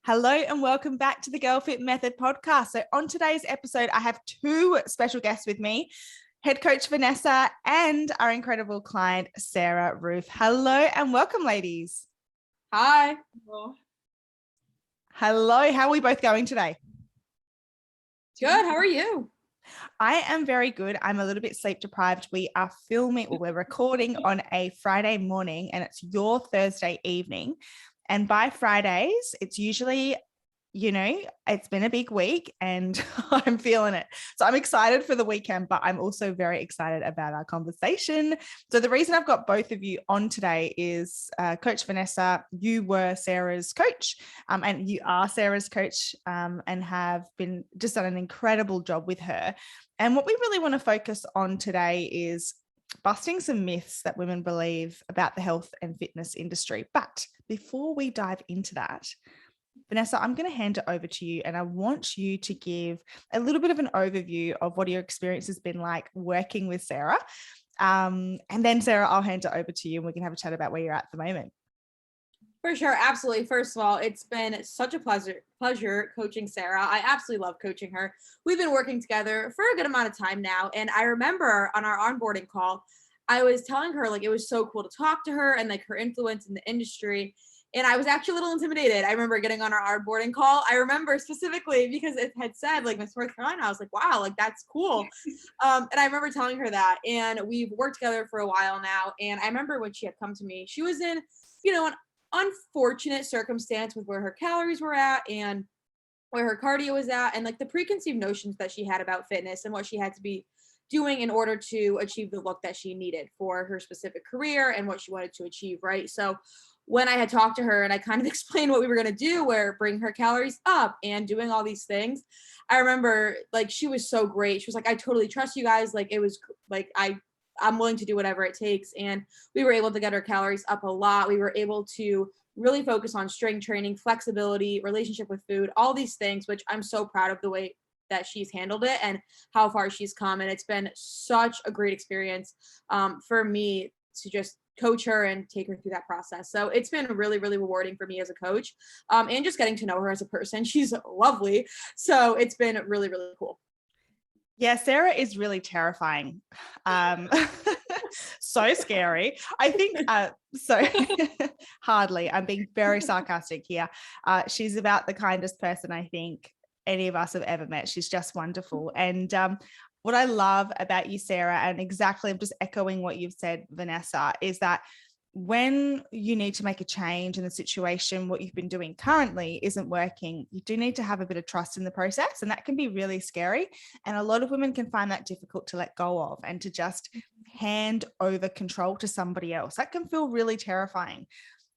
Hello and welcome back to the Girl Fit Method podcast. So on today's episode, I have two special guests with me, head coach Vanessa and our incredible client, Sarah Roof. Hello and welcome, ladies. Hi. Hello. How are we both going today? Good. How are you? I am very good. I'm a little bit sleep deprived. We're recording on a Friday morning and it's your Thursday evening. And by Fridays, it's usually, it's been a big week and I'm feeling it. So I'm excited for the weekend, but I'm also very excited about our conversation. So the reason I've got both of you on today is Coach Vanessa, you were Sarah's coach and you are Sarah's coach and have been just done an incredible job with her. And what we really want to focus on today is busting some myths that women believe about the health and fitness industry. But before we dive into that, Vanessa, I'm going to hand it over to you and I want you to give a little bit of an overview of what your experience has been like working with Sarah. And then Sarah, I'll hand it over to you and we can have a chat about where you're at the moment. For sure. Absolutely. First of all, it's been such a pleasure coaching Sarah. I absolutely love coaching her. We've been working together for a good amount of time now. And I remember on our onboarding call, I was telling her like it was so cool to talk to her and like her influence in the industry. And I was actually a little intimidated. I remember getting on our onboarding call. I remember specifically because it had said like Miss North Carolina. I was like, wow, like that's cool. And I remember telling her that. And we've worked together for a while now. And I remember when she had come to me, she was in, an unfortunate circumstance with where her calories were at and where her cardio was at and like the preconceived notions that she had about fitness and what she had to be doing in order to achieve the look that she needed for her specific career and what she wanted to achieve, right? So when I had talked to her and I kind of explained what we were going to do, where bring her calories up and doing all these things, I remember like she was so great. She was like, I totally trust you guys. Like it was like I'm willing to do whatever it takes. And we were able to get our calories up a lot. We were able to really focus on strength training, flexibility, relationship with food, all these things, which I'm so proud of the way that she's handled it and how far she's come. And it's been such a great experience for me to just coach her and take her through that process. So it's been really, really rewarding for me as a coach and just getting to know her as a person. She's lovely. So it's been really, really cool. Yeah, Sarah is really terrifying. So scary. I think so hardly. I'm being very sarcastic here. She's about the kindest person I think any of us have ever met. She's just wonderful. And what I love about you, Sarah, and exactly I'm just echoing what you've said, Vanessa, is that when you need to make a change in the situation, what you've been doing currently isn't working, you do need to have a bit of trust in the process. And that can be really scary. And a lot of women can find that difficult to let go of and to just hand over control to somebody else. That can feel really terrifying.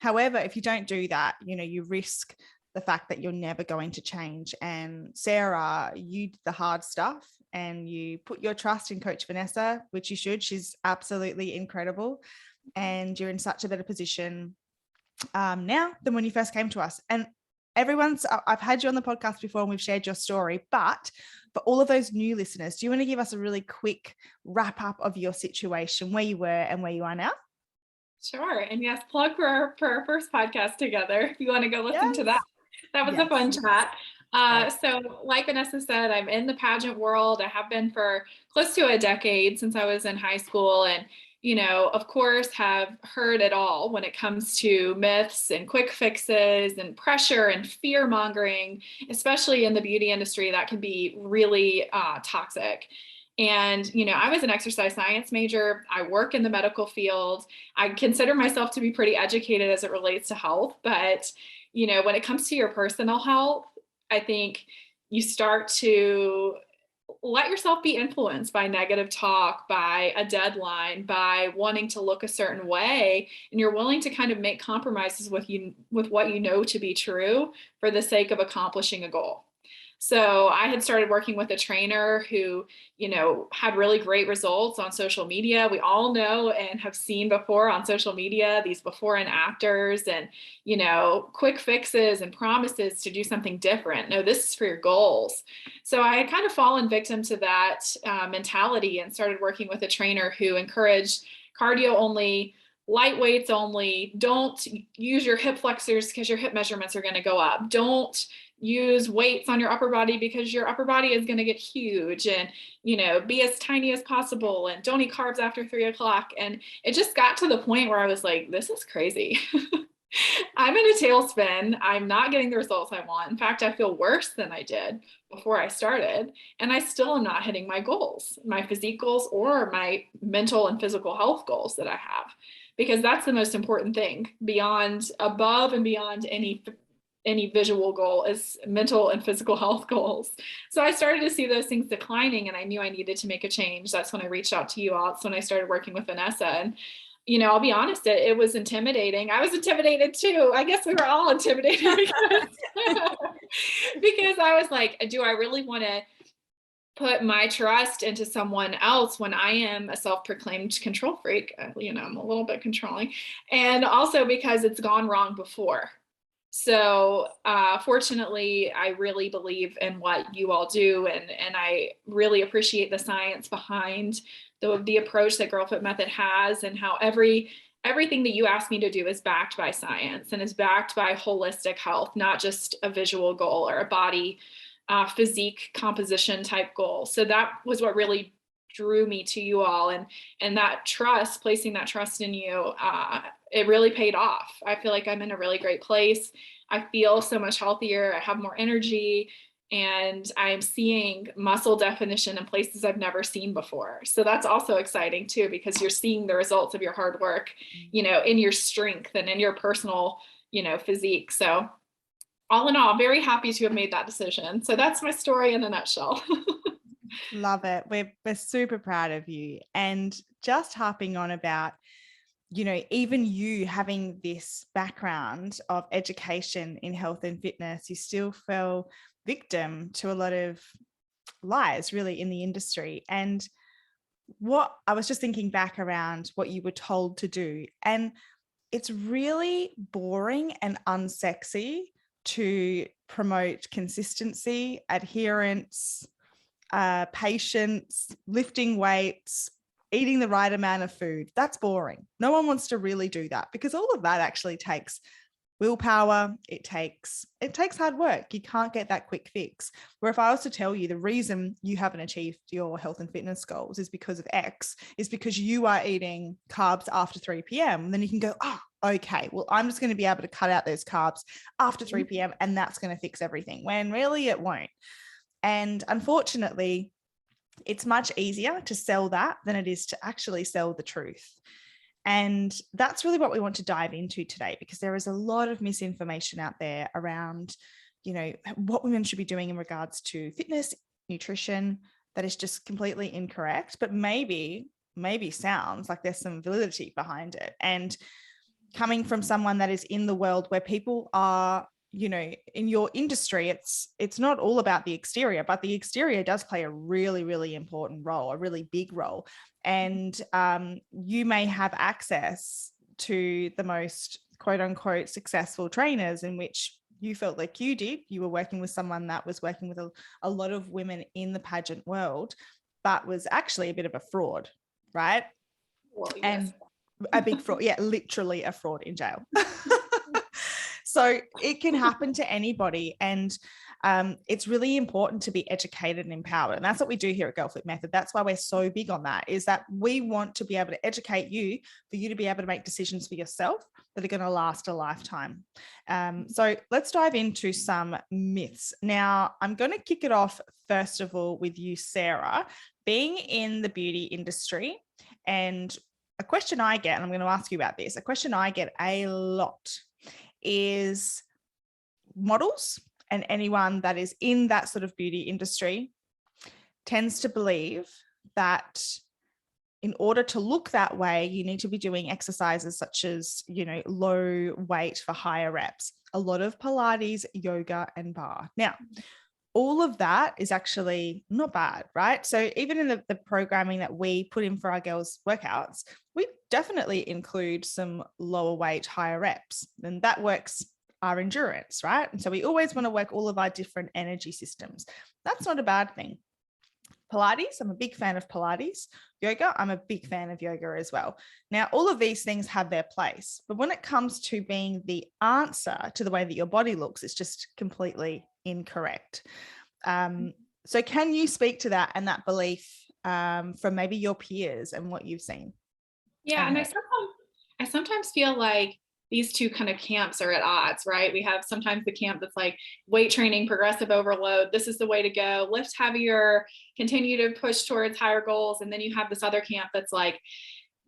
However, if you don't do that, you risk the fact that you're never going to change. And Sarah, you did the hard stuff and you put your trust in Coach Vanessa, which you should. She's absolutely incredible. And you're in such a better position now than when you first came to us. And I've had you on the podcast before and we've shared your story, but for all of those new listeners, do you want to give us a really quick wrap up of your situation, where you were and where you are now? Sure. And yes, plug for our first podcast together. If you want to go listen to that. That was a fun chat. So like Vanessa said, I'm in the pageant world. I have been for close to a decade since I was in high school. And of course, have heard it all when it comes to myths and quick fixes and pressure and fear mongering, especially in the beauty industry, that can be really toxic. And, I was an exercise science major. I work in the medical field. I consider myself to be pretty educated as it relates to health. But, when it comes to your personal health, I think you start to let yourself be influenced by negative talk, by a deadline, by wanting to look a certain way, and you're willing to kind of make compromises with what you know to be true for the sake of accomplishing a goal. So I had started working with a trainer who, had really great results on social media. We all know and have seen before on social media, these before and afters and, quick fixes and promises to do something different. No, this is for your goals. So I had kind of fallen victim to that mentality and started working with a trainer who encouraged cardio only, light weights only. Don't use your hip flexors because your hip measurements are going to go up. Don't use weights on your upper body because your upper body is going to get huge, and, you know, be as tiny as possible, and don't eat carbs after 3 o'clock. And it just got to the point where I was like, this is crazy. I'm in a tailspin. I'm not getting the results I want. In fact, I feel worse than I did before I started. And I still am not hitting my goals, my physique goals, or my mental and physical health goals that I have, because that's the most important thing. Beyond, above and beyond any visual goal is mental and physical health goals. So I started to see those things declining, and I knew I needed to make a change. That's when I reached out to you all. That's when I started working with Vanessa. And, you know, I'll be honest, it was intimidating. I was intimidated too. I guess we were all intimidated because I was like, do I really want to put my trust into someone else when I am a self-proclaimed control freak? You know, I'm a little bit controlling. And also because it's gone wrong before. So fortunately, I really believe in what you all do, and I really appreciate the science behind the approach that Girl Fit Method has, and how everything that you ask me to do is backed by science and is backed by holistic health, not just a visual goal or a body physique composition type goal. So that was what really drew me to you all, and that trust, placing that trust in you, it really paid off. I feel like I'm in a really great place. I feel so much healthier. I have more energy, and I'm seeing muscle definition in places I've never seen before. So that's also exciting too, because you're seeing the results of your hard work, you know, in your strength and in your personal, you know, physique. So all in all, very happy to have made that decision. So that's my story in a nutshell. Love it. We're super proud of you. And just harping on about, you know, even you having this background of education in health and fitness, you still fell victim to a lot of lies really in the industry. And what I was just thinking back around what you were told to do, and it's really boring and unsexy to promote consistency, adherence, patience, lifting weights, eating the right amount of food. That's boring. No one wants to really do that, because all of that actually takes willpower. It takes hard work. You can't get that quick fix. Where if I was to tell you the reason you haven't achieved your health and fitness goals is because of X, is because you are eating carbs after 3 p.m., then you can go, oh, okay, well, I'm just going to be able to cut out those carbs after 3 p.m. and that's going to fix everything, when really it won't. And unfortunately, it's much easier to sell that than it is to actually sell the truth. And that's really what we want to dive into today, because there is a lot of misinformation out there around, you know, what women should be doing in regards to fitness, nutrition, that is just completely incorrect, but maybe sounds like there's some validity behind it. And coming from someone that is in the world where people are, you know, in your industry, it's not all about the exterior, but the exterior does play a really, really important role, a really big role. And you may have access to the most quote unquote successful trainers, in which you felt like you did. You were working with someone that was working with a lot of women in the pageant world, but was actually a bit of a fraud, right? Well, yes. And a big fraud. Yeah, literally a fraud in jail. So it can happen to anybody. And it's really important to be educated and empowered. And that's what we do here at Girl Fit Method. That's why we're so big on that, is that we want to be able to educate you, for you to be able to make decisions for yourself that are going to last a lifetime. So let's dive into some myths. Now, I'm going to kick it off, first of all, with you, Sarah. Being in the beauty industry, and a question I get, and I'm going to ask you about this, a question I get a lot is models and anyone that is in that sort of beauty industry tends to believe that in order to look that way, you need to be doing exercises such as, you know, low weight for higher reps, a lot of Pilates, yoga, and bar. Now, all of that is actually not bad, right? So even in the programming that we put in for our girls' workouts, we definitely include some lower weight, higher reps, and that works our endurance, right? And so we always want to work all of our different energy systems. That's not a bad thing. Pilates, I'm a big fan of Pilates. Yoga, I'm a big fan of yoga as well. Now, all of these things have their place, but when it comes to being the answer to the way that your body looks, it's just completely incorrect. So can you speak to that and that belief from maybe your peers and what you've seen? Yeah, and I sometimes feel like these two kind of camps are at odds, right? We have sometimes the camp that's like weight training, progressive overload. This is the way to go. Lift heavier, continue to push towards higher goals. And then you have this other camp that's like,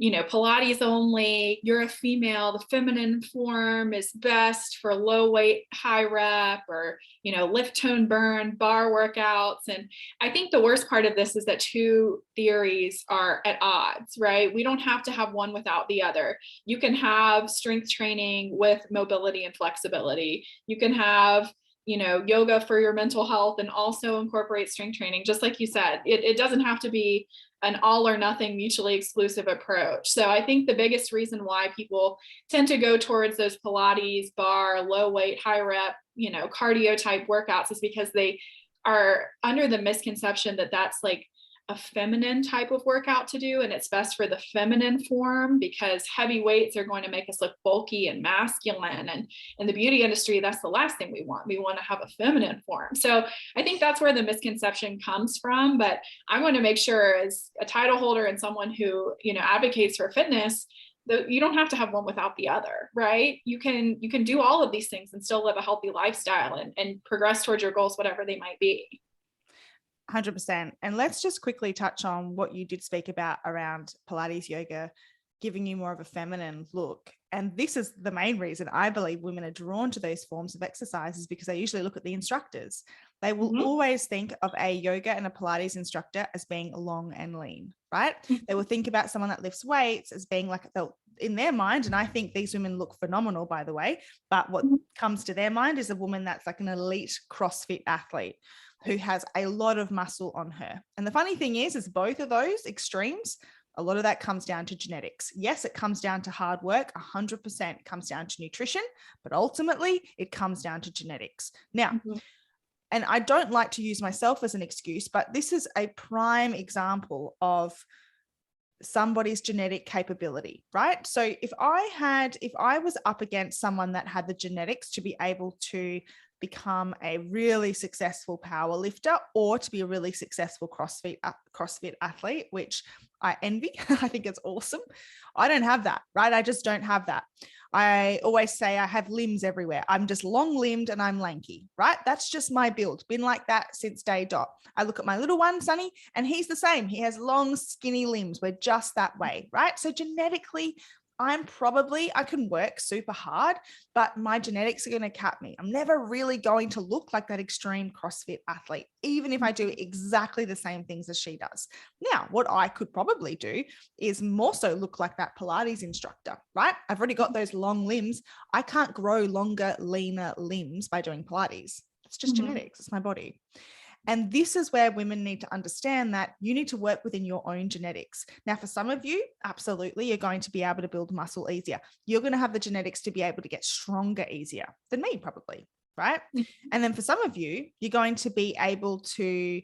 you know, Pilates only, you're a female, the feminine form is best for low weight, high rep, or, you know, lift, tone, burn, bar workouts. And I think the worst part of this is that two theories are at odds, right? We don't have to have one without the other. You can have strength training with mobility and flexibility. You can have, you know, yoga for your mental health and also incorporate strength training. Just like you said, it doesn't have to be an all or nothing mutually exclusive approach. So I think the biggest reason why people tend to go towards those Pilates, bar, low weight, high rep, you know, cardio type workouts is because they are under the misconception that that's like a feminine type of workout to do, and it's best for the feminine form because heavy weights are going to make us look bulky and masculine, and in the beauty industry that's the last thing we want to have a feminine form. So I think that's where the misconception comes from. But I want to make sure, as a title holder and someone who, you know, advocates for fitness, that you don't have to have one without the other, right? You can do all of these things and still live a healthy lifestyle and progress towards your goals, whatever they might be. 100%. And let's just quickly touch on what you did speak about around Pilates yoga, giving you more of a feminine look. And this is the main reason I believe women are drawn to those forms of exercises, because they usually look at the instructors. They will always think of a yoga and a Pilates instructor as being long and lean, right? They will think about someone that lifts weights as being like, in their mind, and I think these women look phenomenal, by the way, but what comes to their mind is a woman that's like an elite CrossFit athlete who has a lot of muscle on her. And the funny thing is both of those extremes, a lot of that comes down to genetics. Yes, it comes down to hard work. 100% comes down to nutrition, but ultimately it comes down to genetics. Now, and I don't like to use myself as an excuse, but this is a prime example of somebody's genetic capability, right? So if I was up against someone that had the genetics to be able to become a really successful power lifter or to be a really successful CrossFit athlete, which I envy. I think it's awesome. I don't have that, right? I just don't have that. I always say I have limbs everywhere. I'm just long limbed and I'm lanky, right? That's just my build. Been like that since day dot. I look at my little one, Sonny, and he's the same. He has long, skinny limbs. We're just that way, right? So genetically, I can work super hard, but my genetics are going to cap me. I'm never really going to look like that extreme CrossFit athlete, even if I do exactly the same things as she does. Now, what I could probably do is more so look like that Pilates instructor, right? I've already got those long limbs. I can't grow longer, leaner limbs by doing Pilates. It's just genetics. It's my body. And this is where women need to understand that you need to work within your own genetics. Now, for some of you, absolutely, you're going to be able to build muscle easier. You're going to have the genetics to be able to get stronger easier than me, probably, right? And then for some of you, you're going to be able to,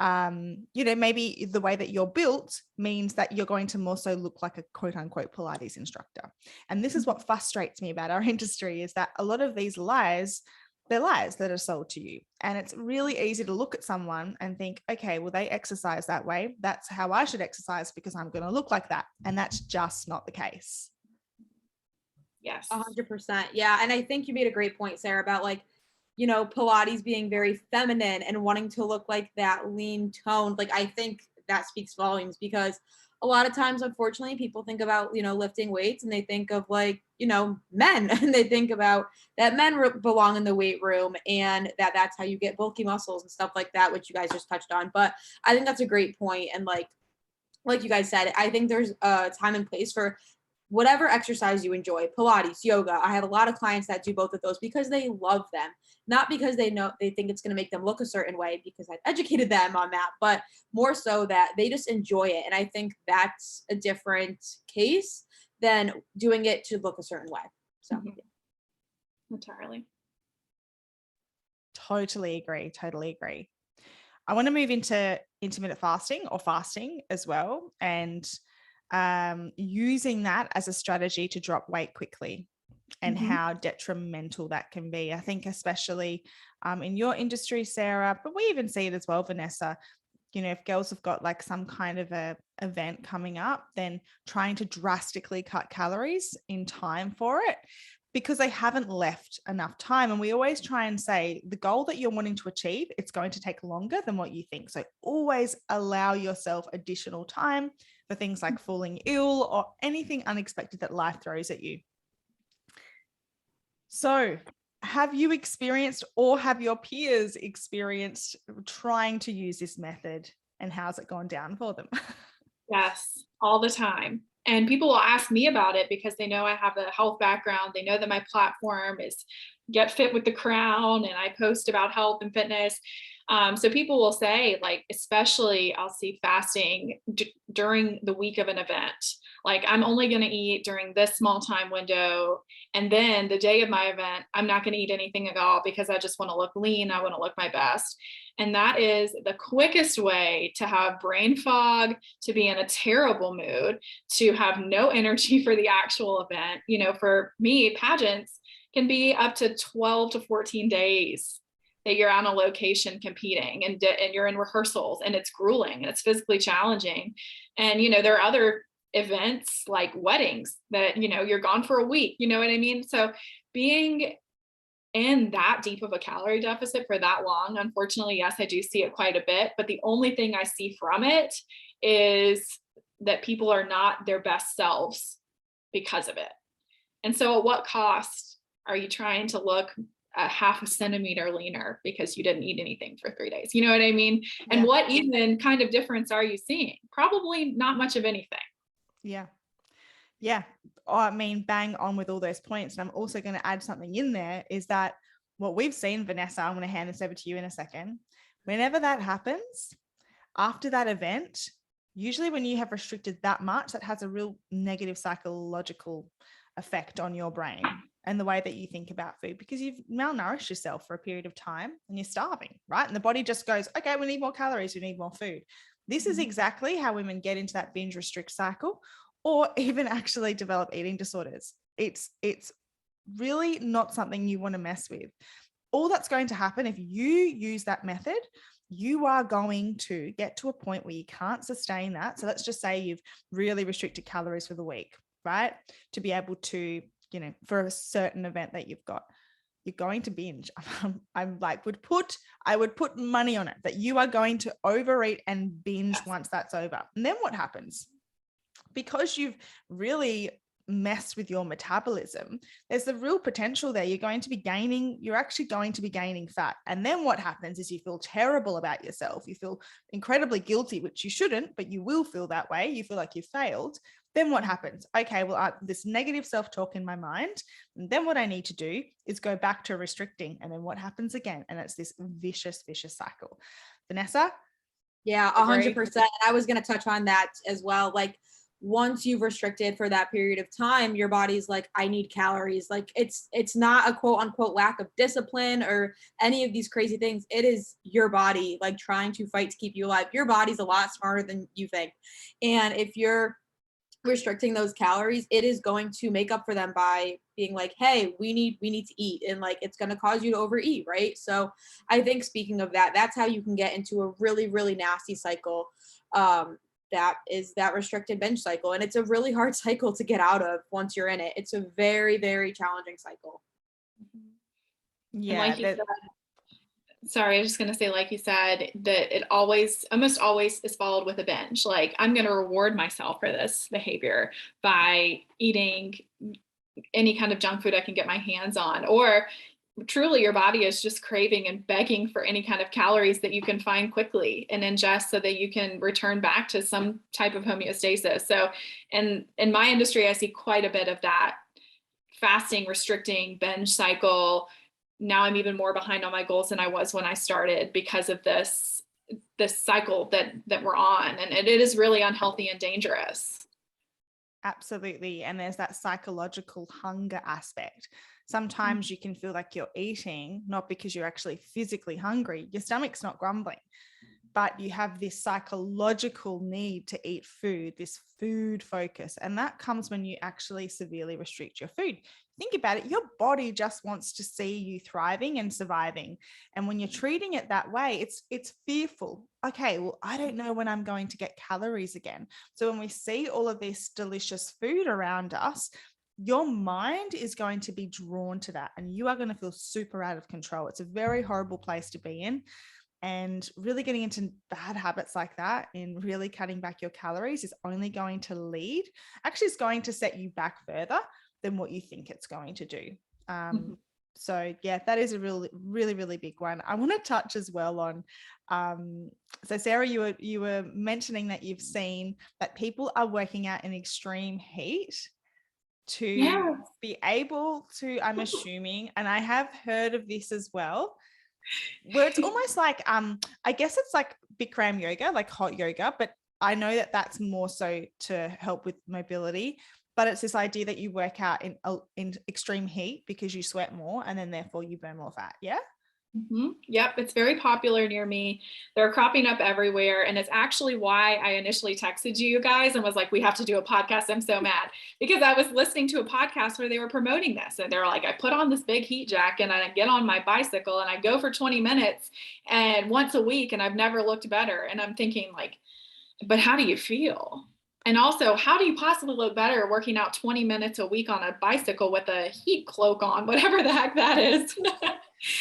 maybe the way that you're built means that you're going to more so look like a quote unquote Pilates instructor. And this is what frustrates me about our industry, is that a lot of these lies, they're lies that are sold to you. And it's really easy to look at someone and think, okay, well, they exercise that way. That's how I should exercise because I'm going to look like that. And that's just not the case. Yes. 100%. Yeah. And I think you made a great point, Sarah, about like, you know, Pilates being very feminine and wanting to look like that lean toned. Like, I think that speaks volumes, because a lot of times, unfortunately, people think about, you know, lifting weights and they think of like, you know, men, and they think about that men belong in the weight room and that's how you get bulky muscles and stuff like that, which you guys just touched on. But I think that's a great point. And like you guys said, I think there's a time and place for whatever exercise you enjoy. Pilates, yoga. I have a lot of clients that do both of those because they love them, not because they think it's going to make them look a certain way, because I've educated them on that, but more so that they just enjoy it. And I think that's a different case than doing it to look a certain way. So entirely. Totally agree. I want to move into intermittent fasting or fasting as well, and using that as a strategy to drop weight quickly, and how detrimental that can be. I think especially in your industry, Sarah, but we even see it as well, Vanessa. You know, if girls have got like some kind of a event coming up, then trying to drastically cut calories in time for it, because they haven't left enough time. And we always try and say the goal that you're wanting to achieve, it's going to take longer than what you think. So always allow yourself additional time for things like falling ill or anything unexpected that life throws at you. So have you experienced, or have your peers experienced, trying to use this method, and how's it gone down for them? Yes, all the time. And people will ask me about it because they know I have a health background. They know that my platform is Get Fit with the Crown, and I post about health and fitness. So people will say, like, especially I'll see fasting during the week of an event. Like, I'm only going to eat during this small time window. And then the day of my event, I'm not going to eat anything at all because I just want to look lean. I want to look my best. And that is the quickest way to have brain fog, to be in a terrible mood, to have no energy for the actual event. You know, for me, pageants can be up to 12 to 14 days that you're on a location competing, and you're in rehearsals, and it's grueling and it's physically challenging. And, you know, there are other events like weddings that, you know, you're gone for a week, you know what I mean? So being in that deep of a calorie deficit for that long, unfortunately, yes, I do see it quite a bit, but the only thing I see from it is that people are not their best selves because of it. And so at what cost are you trying to look a half a centimeter leaner because you didn't eat anything for 3 days? You know what I mean? And what even kind of difference are you seeing? Probably not much of anything. Yeah. Yeah. Oh, I mean, bang on with all those points. And I'm also going to add something in there, is that what we've seen, Vanessa, I'm going to hand this over to you in a second. Whenever that happens, after that event, usually when you have restricted that much, that has a real negative psychological effect on your brain and the way that you think about food, because you've malnourished yourself for a period of time and you're starving, right? And the body just goes, okay, we need more calories, we need more food. This is exactly how women get into that binge restrict cycle, or even actually develop eating disorders. It's really not something you want to mess with. All that's going to happen if you use that method, you are going to get to a point where you can't sustain that. So let's just say you've really restricted calories for the week, right? To be able to, you know, for a certain event that you've got, you're going to binge. I would put money on it that you are going to overeat and binge once that's over. And then what happens? Because you've really messed with your metabolism, there's the real potential there. You're actually going to be gaining fat. And then what happens is you feel terrible about yourself. You feel incredibly guilty, which you shouldn't, but you will feel that way. You feel like you failed. Then what happens? Okay, well, this negative self-talk in my mind. And then what I need to do is go back to restricting. And then what happens again? And it's this vicious cycle. Vanessa? Yeah, 100%. I was going to touch on that as well. Like, once you've restricted for that period of time, your body's like, I need calories. Like, it's not a quote unquote lack of discipline or any of these crazy things. It is your body like trying to fight to keep you alive. Your body's a lot smarter than you think. And if you're restricting those calories, it is going to make up for them by being like, hey, we need to eat, and like it's going to cause you to overeat, right? So I think, speaking of that, that's how you can get into a really, really nasty cycle. That is that restricted binge cycle, and it's a really hard cycle to get out of once you're in it. It's a very, very challenging cycle. Yeah, like you said, sorry, I was just going to say, like you said, that it almost always is followed with a binge. Like, I'm going to reward myself for this behavior by eating any kind of junk food I can get my hands on, or truly your body is just craving and begging for any kind of calories that you can find quickly and ingest so that you can return back to some type of homeostasis. So in my industry, I see quite a bit of that fasting, restricting, binge cycle. Now I'm even more behind on my goals than I was when I started because of this cycle that we're on. And it is really unhealthy and dangerous. Absolutely. And there's that psychological hunger aspect. Sometimes you can feel like you're eating not because you're actually physically hungry. Your stomach's not grumbling. but you have this psychological need to eat food, this food focus. And that comes when you actually severely restrict your food. Think about it. Your body just wants to see you thriving and surviving. And when you're treating it that way, it's fearful. Okay, well, I don't know when I'm going to get calories again. So when we see all of this delicious food around us, your mind is going to be drawn to that, and you are going to feel super out of control. It's a very horrible place to be in. And really getting into bad habits like that and really cutting back your calories is only going to lead, actually it's going to set you back further than what you think it's going to do. So yeah, that is a really big one. I want to touch as well on, so Sarah, you were mentioning that you've seen that people are working out in extreme heat to be able to, I'm assuming, and I have heard of this as well, where it's almost like, I guess it's like Bikram yoga, like hot yoga, but I know that that's more so to help with mobility, but it's this idea that you work out in extreme heat because you sweat more and then therefore you burn more fat. Yeah. Yep, it's very popular near me. They're cropping up everywhere. And it's actually why I initially texted you guys and was like, we have to do a podcast. I'm so mad, because I was listening to a podcast where they were promoting this. And they're like, I put on this big heat jacket and I get on my bicycle and I go for 20 minutes and once a week, and I've never looked better. And I'm thinking like, but how do you feel? And also, how do you possibly look better working out 20 minutes a week on a bicycle with a heat cloak on, whatever the heck that is?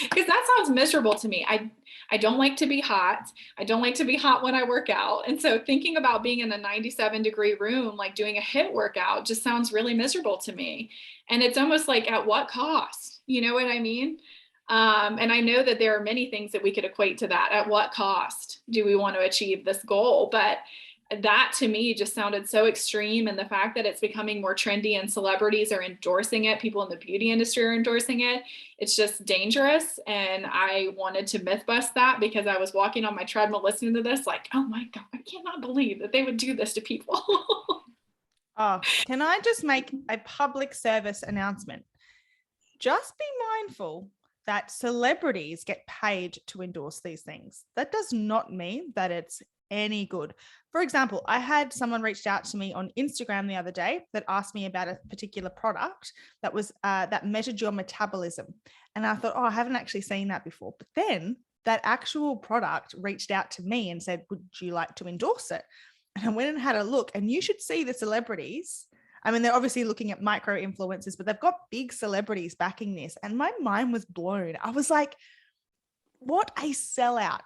Because that sounds miserable to me. I don't like to be hot. I don't like to be hot when I work out. And so thinking about being in a 97-degree room, like doing a HIIT workout, just sounds really miserable to me. And it's almost like, at what cost? You know what I mean? And I know that there are many things that we could equate to that. At what cost do we want to achieve this goal? But that to me just sounded so extreme. And the fact that it's becoming more trendy and celebrities are endorsing it, people in the beauty industry are endorsing it, it's just dangerous. And I wanted to myth bust that, because I was walking on my treadmill listening to this like, oh my God, I cannot believe that they would do this to people. Oh, can I just make a public service announcement? Just be mindful that celebrities get paid to endorse these things. That does not mean that it's any good. For example, I had someone reached out to me on Instagram the other day that asked me about a particular product that was that measured your metabolism. And I thought, oh, I haven't actually seen that before. But then that actual product reached out to me and said, would you like to endorse it? And I went and had a look, and you should see the celebrities. I mean, they're obviously looking at micro influencers, but they've got big celebrities backing this. And my mind was blown. I was like, what a sellout.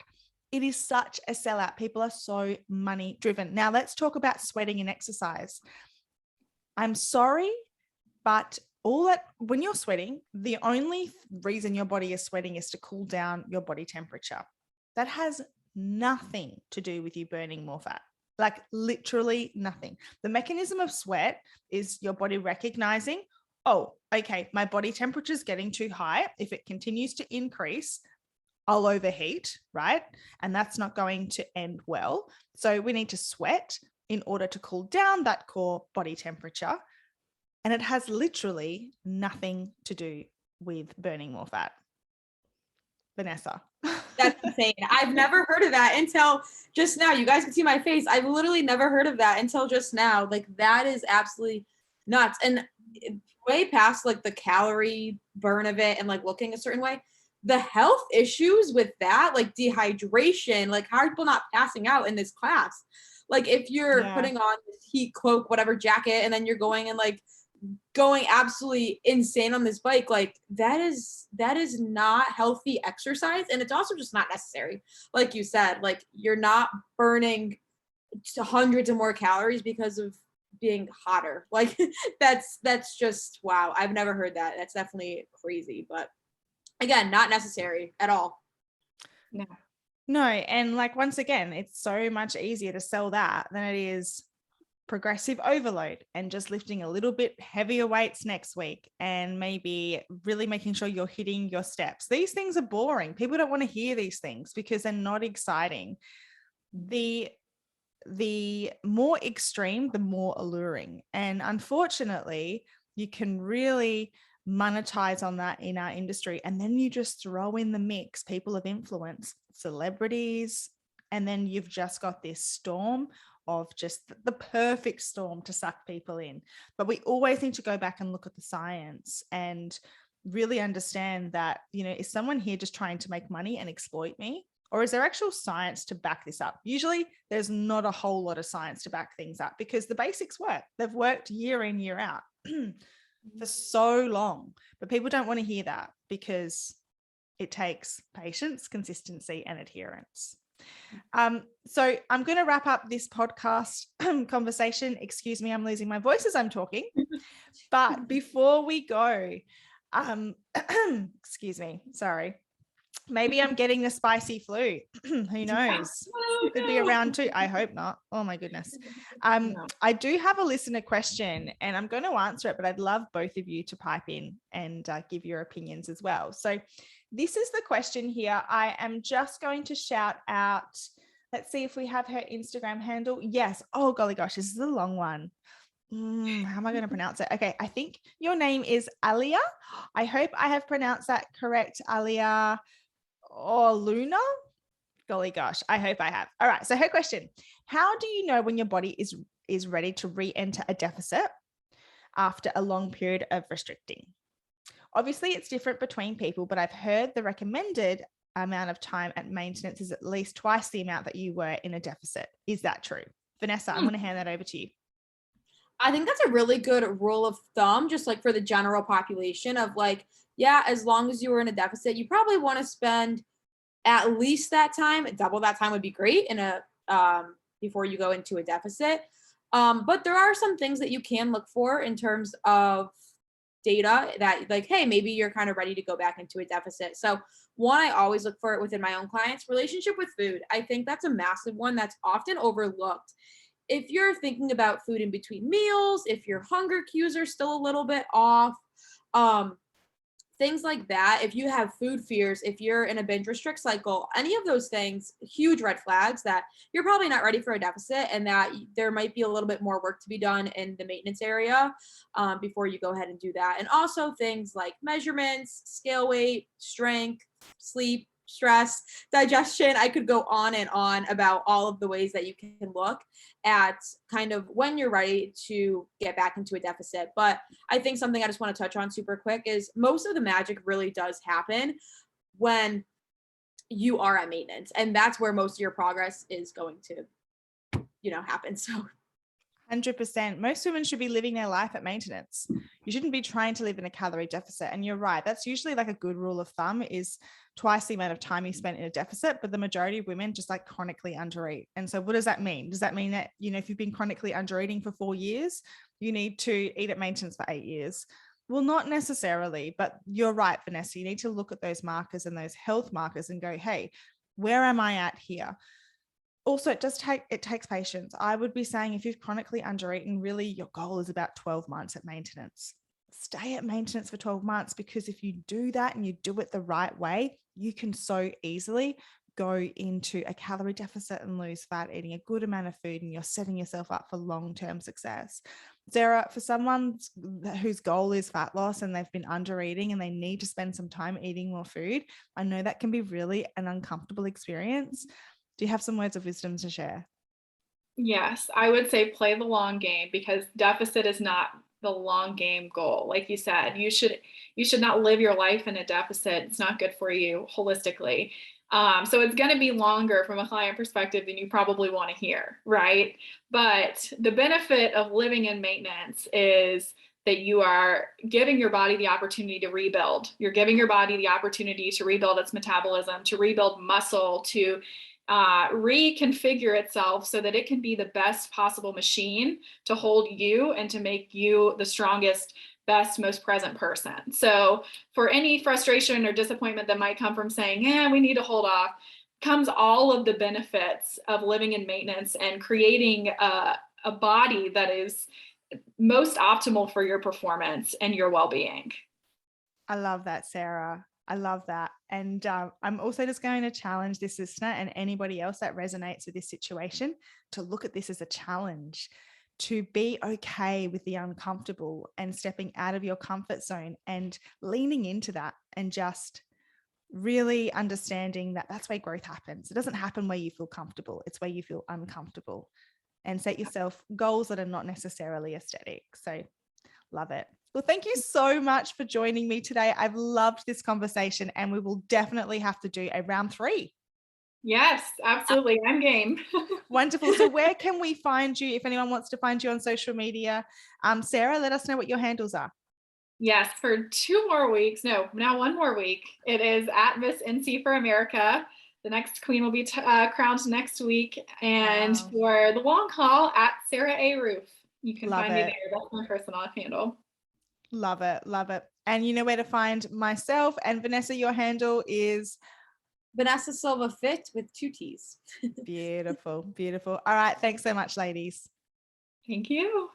It is such a sellout. People are so money driven. Now let's talk about sweating and exercise. I'm sorry, but when you're sweating, the only reason your body is sweating is to cool down your body temperature. That has nothing to do with you burning more fat. Like literally nothing. The mechanism of sweat is your body recognizing, oh, okay, my body temperature is getting too high. If it continues to increase, I'll overheat, right? And that's not going to end well. So we need to sweat in order to cool down that core body temperature. And it has literally nothing to do with burning more fat. Vanessa. That's insane. I've never heard of that until just now. You guys can see my face. I've literally never heard of that until just now. Like, that is absolutely nuts. And way past like the calorie burn of it and like looking a certain way, the health issues with that, like dehydration, like how are people not passing out in this class? Like if you're putting on this heat cloak, whatever jacket, and then you're going and like going absolutely insane on this bike, like that is not healthy exercise. And it's also just not necessary. Like you said, like you're not burning hundreds of more calories because of being hotter. Like that's just, wow. I've never heard that. That's definitely crazy, but again, not necessary at all. No. And like, once again, it's so much easier to sell that than it is progressive overload and just lifting a little bit heavier weights next week and maybe really making sure you're hitting your steps. These things are boring. People don't want to hear these things because they're not exciting. The more extreme, the more alluring. And unfortunately, you can really monetize on that in our industry. And then you just throw in the mix people of influence, celebrities, And then you've just got this storm of just the perfect storm to suck people in. But we always need to go back and look at the science and really understand that, is someone here just trying to make money and exploit me? Or is there actual science to back this up? Usually there's not a whole lot of science to back things up because the basics work. They've worked year in, year out for so long. But people don't want to hear that because it takes patience, consistency, and adherence. So I'm going to wrap up this podcast conversation. Excuse me, I'm losing my voice as I'm talking. But before we go, excuse me, sorry. Maybe I'm getting the spicy flu. Who knows? It could be around too. I hope not. Oh my goodness. I do have a listener question and I'm going to answer it, but I'd love both of you to pipe in and give your opinions as well. So this is the question here. I am just going to shout out. Let's see if we have her Instagram handle. Yes. Oh, golly gosh, this is a long one. How am I going to pronounce it? Okay. I think your name is Alia. I hope I have pronounced that correct, Alia. Or Luna? Golly gosh, I hope I have. All right, so her question, how do you know when your body is ready to re-enter a deficit after a long period of restricting? Obviously, it's different between people, but I've heard the recommended amount of time at maintenance is at least twice the amount that you were in a deficit. Is that true? Vanessa, I'm going to hand that over to you. I think that's a really good rule of thumb, just like for the general population of like, yeah, as long as you were in a deficit, you probably want to spend at least that time. Double that time would be great in a before you go into a deficit. But there are some things that you can look for in terms of data that like, hey, maybe you're kind of ready to go back into a deficit. So one, I always look for it within my own clients. Relationship with food. I think that's a massive one that's often overlooked. If you're thinking about food in between meals, if your hunger cues are still a little bit off, things like that, if you have food fears, if you're in a binge restrict cycle, any of those things, huge red flags that you're probably not ready for a deficit and that there might be a little bit more work to be done in the maintenance area before you go ahead and do that. And also things like measurements, scale weight, strength, sleep, stress, digestion. I could go on and on about all of the ways that you can look at kind of when you're ready to get back into a deficit. But I think something I just want to touch on super quick is most of the magic really does happen when you are at maintenance. And that's where most of your progress is going to, happen. So 100%. Most women should be living their life at maintenance. You shouldn't be trying to live in a calorie deficit. And you're right. That's usually like a good rule of thumb is twice the amount of time you spent in a deficit, but the majority of women just like chronically undereat. And so what does that mean? Does that mean that, if you've been chronically undereating for 4 years, you need to eat at maintenance for 8 years? Well, not necessarily, but you're right, Vanessa. You need to look at those markers and those health markers and go, hey, where am I at here? Also, it takes patience. I would be saying if you've chronically undereaten, really your goal is about 12 months at maintenance. Stay at maintenance for 12 months because if you do that and you do it the right way, you can so easily go into a calorie deficit and lose fat, eating a good amount of food, and you're setting yourself up for long-term success. Sarah, for someone whose goal is fat loss and they've been undereating and they need to spend some time eating more food, I know that can be really an uncomfortable experience. Do you have some words of wisdom to share? Yes, I would say play the long game because deficit is not the long game goal. Like you said, you should not live your life in a deficit. It's not good for you holistically. So it's going to be longer from a client perspective than you probably want to hear, right? But the benefit of living in maintenance is that you are giving your body the opportunity to rebuild. You're giving your body the opportunity to rebuild its metabolism, to rebuild muscle, to reconfigure itself so that it can be the best possible machine to hold you and to make you the strongest, best, most present person. So for any frustration or disappointment that might come from saying, we need to hold off, comes all of the benefits of living in maintenance and creating a body that is most optimal for your performance and your well-being. I love that, Sarah. I love that. And I'm also just going to challenge this listener and anybody else that resonates with this situation to look at this as a challenge, to be okay with the uncomfortable and stepping out of your comfort zone and leaning into that and just really understanding that that's where growth happens. It doesn't happen where you feel comfortable. It's where you feel uncomfortable, and set yourself goals that are not necessarily aesthetic. So love it. Well, thank you so much for joining me today. I've loved this conversation, and we will definitely have to do a round 3. Yes, absolutely. I'm game. Wonderful. So where can we find you if anyone wants to find you on social media? Sarah, let us know what your handles are. Yes, for 2 more weeks. No, now 1 more week. It is at Miss NC for America. The next queen will be crowned next week. And Wow. for the long haul, at Sarah A. Roof. You can Love find me it. there. That's my personal handle. Love it. Love it. And you know where to find myself and Vanessa. Your handle is Vanessa Silva Fit with 2 T's. beautiful. Beautiful. All right. Thanks so much, ladies. Thank you.